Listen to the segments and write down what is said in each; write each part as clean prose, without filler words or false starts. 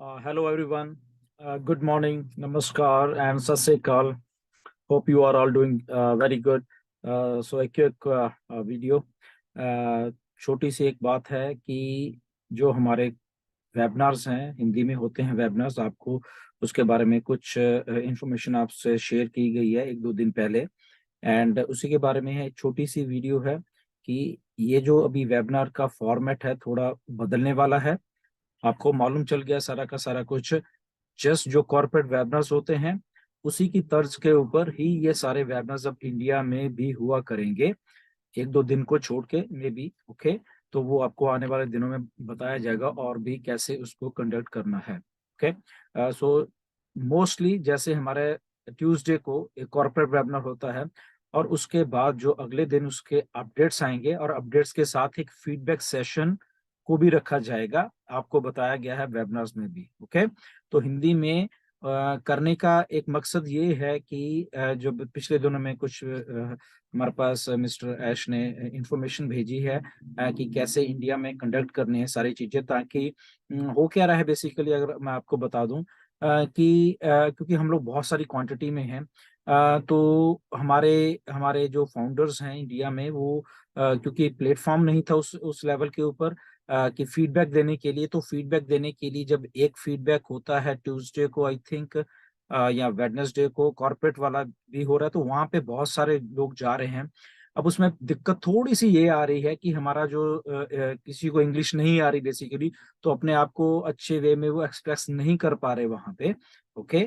Hello everyone. Good morning, namaskar, and sat sri akal. Hope you are all doing very good. So एक एक video छोटी सी एक बात है कि जो हमारे वेबिनार्स हैं हिंदी में होते हैं वेबिनार्स आपको उसके बारे में कुछ इंफॉर्मेशन आपसे शेयर की गई है एक दो दिन पहले एंड उसी के बारे में है एक छोटी सी वीडियो है कि ये जो अभी वेबिनार का फॉर्मेट है थोड़ा बदलने वाला है। आपको मालूम चल गया सारा का सारा कुछ। जस्ट जो कॉर्पोरेट वेबिनार्स होते हैं उसी की तर्ज के ऊपर ही ये सारे वेबिनार्स अब इंडिया में भी हुआ करेंगे, एक दो दिन को छोड़ के मे बी। ओके, तो वो आपको आने वाले दिनों में बताया जाएगा और भी कैसे उसको कंडक्ट करना है। ओके, सो मोस्टली जैसे हमारे ट्यूसडे को एक कॉर्पोरेट वेबिनार होता है और उसके बाद जो अगले दिन उसके अपडेट्स आएंगे और अपडेट्स के साथ एक फीडबैक सेशन को भी रखा जाएगा, आपको बताया गया है वेबिनार्स में भी। ओके, तो हिंदी में करने का एक मकसद ये है कि जो पिछले दिनों में कुछ हमारे पास मिस्टर ऐश ने इंफॉर्मेशन भेजी है कि कैसे इंडिया में कंडक्ट करनी है सारी चीजें, ताकि हो क्या रहा है बेसिकली अगर मैं आपको बता दूं कि क्योंकि हम लोग बहुत सारी क्वांटिटी में हैं, तो हमारे हमारे जो फाउंडर्स हैं इंडिया में वो क्योंकि प्लेटफॉर्म नहीं था उस लेवल के ऊपर कि फीडबैक देने के लिए, तो फीडबैक देने के लिए जब एक फीडबैक होता है ट्यूसडे को आई थिंक या वेडनेसडे को कॉर्पोरेट वाला भी हो रहा है, तो वहां पे बहुत सारे लोग जा रहे हैं। अब उसमें दिक्कत थोड़ी सी ये आ रही है कि हमारा जो किसी को इंग्लिश नहीं आ रही बेसिकली, तो अपने आप को अच्छे वे में वो एक्सप्रेस नहीं कर पा रहे वहां पे। ओके,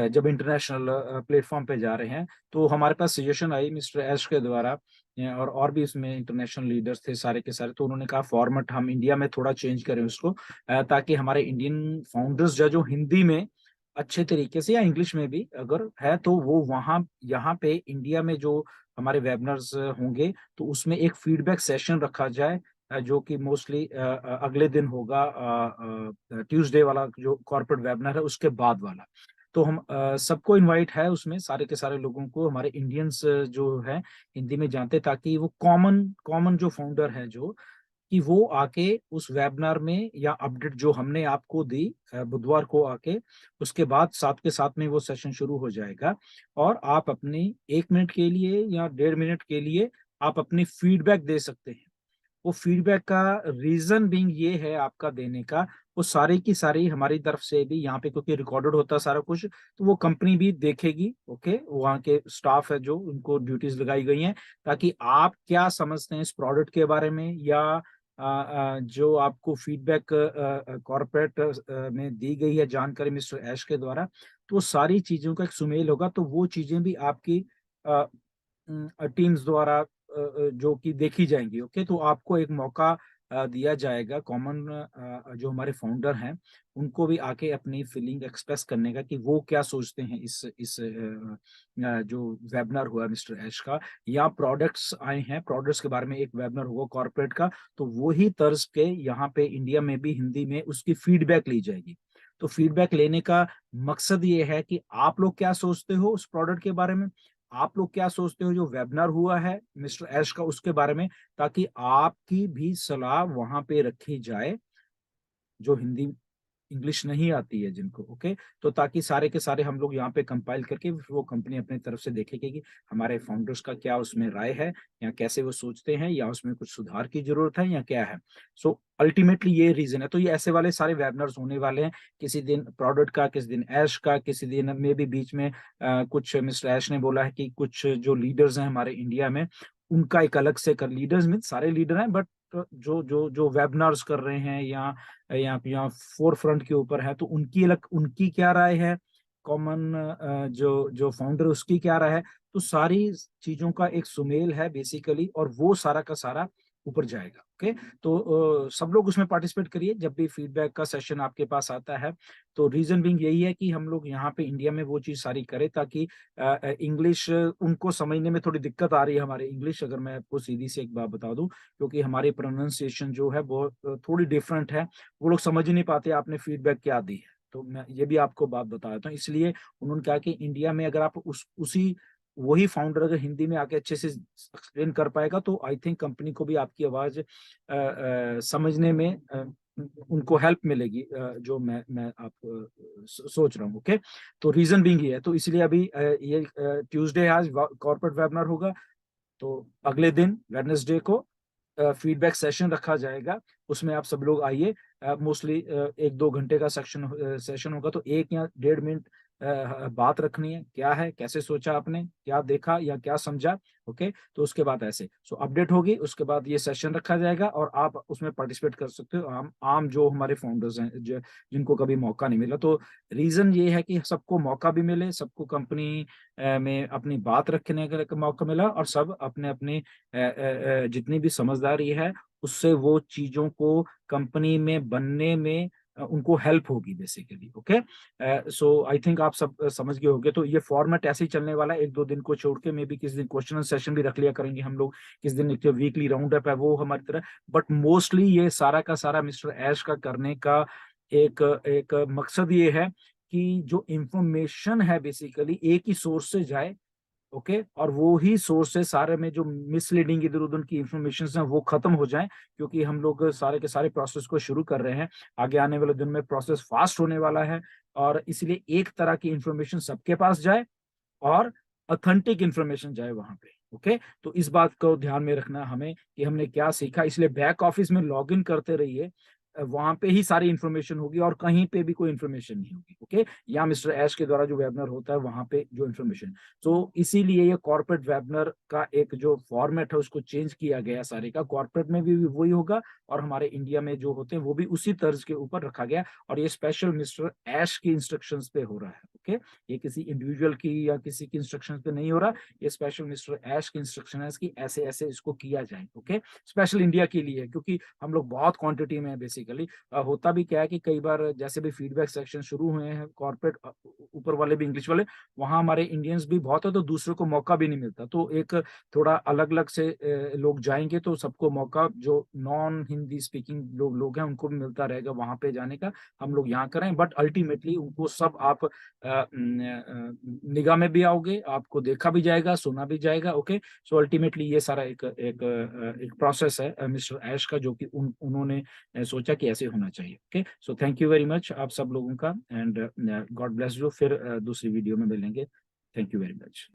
जब इंटरनेशनल प्लेटफॉर्म पे जा रहे हैं तो हमारे पास सजेशन आई मिस्टर एश के द्वारा और भी इसमें इंटरनेशनल लीडर्स थे सारे के सारे, तो उन्होंने कहा फॉर्मेट हम इंडिया में थोड़ा चेंज करें उसको, ताकि हमारे इंडियन फाउंडर्स जो हिंदी में अच्छे तरीके से या इंग्लिश में भी अगर है तो वो वहाँ यहाँ पे इंडिया में जो हमारे वेबिनार्स होंगे तो उसमें एक फीडबैक सेशन रखा जाए, जो कि मोस्टली अगले दिन होगा, ट्यूसडे वाला जो कॉर्पोरेट वेबिनार है उसके बाद वाला। तो हम सबको इनवाइट है उसमें, सारे के सारे लोगों को हमारे इंडियंस जो है हिंदी में जानते, ताकि वो कॉमन कॉमन जो फाउंडर है जो कि वो आके उस वेबिनार में या अपडेट जो हमने आपको दी बुधवार को आके, उसके बाद साथ के साथ में वो सेशन शुरू हो जाएगा और आप अपनी 1 मिनट के लिए या 1.5 मिनट के लिए आप अपनी फीडबैक दे सकते हैं। वो फीडबैक का रीजन बिंग ये है आपका देने का, वो सारी की सारी हमारी तरफ से भी यहाँ पे क्योंकि रिकॉर्डेड होता है सारा कुछ, तो वो कंपनी भी देखेगी। ओके, वहाँ के स्टाफ है जो उनको ड्यूटीज लगाई गई हैं, ताकि आप क्या समझते हैं इस प्रोडक्ट के बारे में या जो आपको फीडबैक कॉर्पोरेट में दी गई है जानकारी मिस्टर ऐश के द्वारा, तो वो सारी चीजों का एक सुमेल होगा, तो वो चीजें भी आपकी टीम्स द्वारा जो कि देखी जाएंगी। ओके, तो आपको एक मौका दिया जाएगा कॉमन जो हमारे फाउंडर हैं उनको भी आके अपनी फीलिंग एक्सप्रेस करने का कि वो क्या सोचते हैं इस जो वेबिनार हुआ मिस्टर ऐश का, या प्रोडक्ट्स आए हैं प्रोडक्ट्स के बारे में एक वेबिनार हुआ कॉर्पोरेट का, तो वही तर्ज के यहाँ पे इंडिया में भी हिंदी में उसकी फीडबैक ली जाएगी। तो फीडबैक लेने का मकसद ये है कि आप लोग क्या सोचते हो उस प्रोडक्ट के बारे में, आप लोग क्या सोचते हो जो वेबिनार हुआ है मिस्टर ऐश का उसके बारे में, ताकि आपकी भी सलाह वहां पे रखी जाए जो हिंदी इंग्लिश नहीं आती है जिनको। ओके, तो ताकि सारे के सारे हम लोग यहाँ पे कंपाइल करके वो कंपनी अपनी तरफ से देखेगी कि हमारे फाउंडर्स का क्या उसमें राय है या कैसे वो सोचते हैं या उसमें कुछ सुधार की जरूरत है या क्या है। सो अल्टीमेटली ये रीजन है, तो ये ऐसे वाले सारे वेबिनार्स होने वाले हैं, किसी दिन प्रोडक्ट का, किसी दिन ऐश का, किसी दिन में भी बीच में कुछ मिस्टर ऐश ने बोला है कि कुछ जो लीडर्स हैं हमारे इंडिया में उनका एक अलग से कर, लीडर्स मीन सारे लीडर हैं बट जो जो जो वेबिनार्स कर रहे हैं या फोर फ्रंट के ऊपर है, तो उनकी अलग उनकी क्या राय है, कॉमन जो जो फाउंडर उसकी क्या राय है, तो सारी चीजों का एक सुमेल है बेसिकली और वो सारा का सारा ऊपर जाएगा। ओके, तो सब लोग उसमें पार्टिसिपेट करिए जब भी फीडबैक का सेशन आपके पास आता है। तो रीजन बिंग यही है कि हम लोग यहाँ पे इंडिया में वो चीज सारी करें ताकि इंग्लिश उनको समझने में थोड़ी दिक्कत आ रही है हमारे इंग्लिश, अगर मैं आपको सीधी सी एक बात बता दूं, क्योंकि हमारी प्रोनाउंसिएशन जो है बहुत थोड़ी डिफरेंट है, वो लोग समझ ही नहीं पाते आपने फीडबैक क्या दी है। तो मैं ये भी आपको बात बता देता हूँ, इसलिए उन्होंने कहा कि इंडिया में अगर आप उसी वही फाउंडर अगर हिंदी में आके अच्छे से एक्सप्लेन कर पाएगा तो आई थिंक कंपनी को भी आपकी आवाज समझने में उनको हेल्प मिलेगी, जो मैं आप सोच रहा हूँ। ओके, तो रीजन बिंग ये है, तो इसलिए अभी ये ट्यूसडे आज कॉर्पोरेट वेबिनार होगा, तो अगले दिन वेडनेसडे को फीडबैक सेशन रखा जाएगा, उसमें आप सब लोग आइए। मोस्टली 1-2 घंटे का सेशन होगा, तो 1 या 1.5 मिनट बात रखनी है, क्या है, कैसे सोचा आपने, क्या देखा या क्या समझा। ओके, तो उसके बाद ऐसे अपडेट होगी, उसके बाद ये सेशन रखा जाएगा और आप उसमें पार्टिसिपेट कर सकते हो, आम जो हमारे फाउंडर्स हैं, जिनको कभी मौका नहीं मिला। तो रीजन ये है कि सबको मौका भी मिले, सबको कंपनी में अपनी बात रखने का मौका मिला, और सब अपने अपने जितनी भी समझदारी है उससे वो चीजों को कंपनी में बनने में उनको हेल्प होगी basically. Okay, so I think आप सब समझ गए होंगे। तो ये फॉर्मेट ऐसे ही चलने वाला है, 1-2 दिन को छोड़ के, मे बी किस दिन क्वेश्चन सेशन भी रख लिया करेंगे हम लोग, किस दिन एक वीकली राउंड अप है वो हमारी तरह। बट मोस्टली ये सारा का सारा मिस्टर ऐश का करने का एक एक मकसद ये है कि जो इंफॉर्मेशन है बेसिकली एक ही सोर्स से जाए। ओके, और वो ही सोर्स से सारे में जो मिसलीडिंग इधर उधर की इंफॉर्मेशन है वो खत्म हो जाए, क्योंकि हम लोग सारे के सारे प्रोसेस को शुरू कर रहे हैं। आगे आने वाले दिन में प्रोसेस फास्ट होने वाला है, और इसलिए एक तरह की इंफॉर्मेशन सबके पास जाए और ऑथेंटिक इंफॉर्मेशन जाए वहां पे। ओके, तो इस बात को ध्यान में रखना हमें कि हमने क्या सीखा, इसलिए बैक ऑफिस में लॉग इन करते रहिए, वहां पे ही सारी इंफॉर्मेशन होगी और कहीं पे भी कोई इंफॉर्मेशन नहीं होगी। ओके, या मिस्टर ऐश के द्वारा जो वेबिनार होता है वहां पे जो इंफॉर्मेशन, तो इसीलिए ये कॉर्पोरेट वेबिनार का एक जो फॉर्मेट है उसको चेंज किया गया सारे का, कॉर्पोरेट में भी वही होगा और हमारे इंडिया में जो होते हैं वो भी उसी तर्ज के ऊपर रखा गया, और ये स्पेशल मिस्टर ऐश की इंस्ट्रक्शंस पे हो रहा है। ओके, ये किसी इंडिविजुअल की या किसी की इंस्ट्रक्शंस पे नहीं हो रहा, ये स्पेशल मिस्टर ऐश की इंस्ट्रक्शन है कि ऐसे ऐसे इसको किया जाए। ओके, स्पेशल इंडिया के लिए, क्योंकि हम लोग बहुत क्वांटिटी में है बेसिकली। होता भी क्या है कि कई बार जैसे भी फीडबैक सेक्शन शुरू हुए हैं कॉर्पोरेट, ऊपर वाले भी इंग्लिश वाले, वहां हमारे इंडियंस भी बहुत है, तो दूसरों को मौका भी नहीं मिलता, तो एक थोड़ा अलग अलग से लोग जाएंगे तो सबको मौका, जो नॉन हिंदी स्पीकिंग लोग हैं उनको भी मिलता रहेगा वहां पे जाने का। हम लोग यहाँ करें, बट अल्टीमेटली उनको सब आप निगाह में भी आओगे, आपको देखा भी जाएगा, सुना भी जाएगा। ओके, सो अल्टीमेटली ये सारा एक प्रोसेस है मिस्टर ऐश का, जो कि उन्होंने सोचा कि ऐसे होना चाहिए। Okay, so thank you very much आप सब लोगों का, एंड गॉड ब्लेस यू। फिर दूसरी वीडियो में मिलेंगे। Thank you very much.